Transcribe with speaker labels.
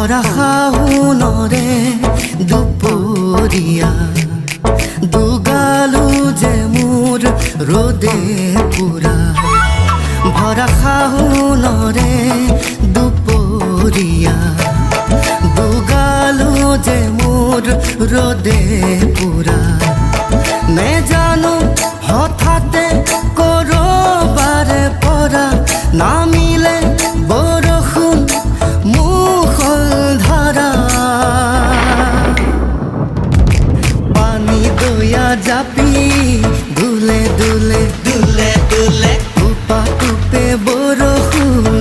Speaker 1: ভরা শাওনৰে দুপৰীয়া দুগালো যে মোৰ ৰ'দে পুৰা ভৰা শাওনৰে দুপৰীয়া দুগালো যে মোৰ ৰ'দে পুৰা নেজানো হঠাতে কৰবাৰে পৰা নামিলে বৰষুণ মুষলধাৰা পানী দয়া জাপি দুলে দুলে দুলে দুলে টোপা টোপে বৰষুণ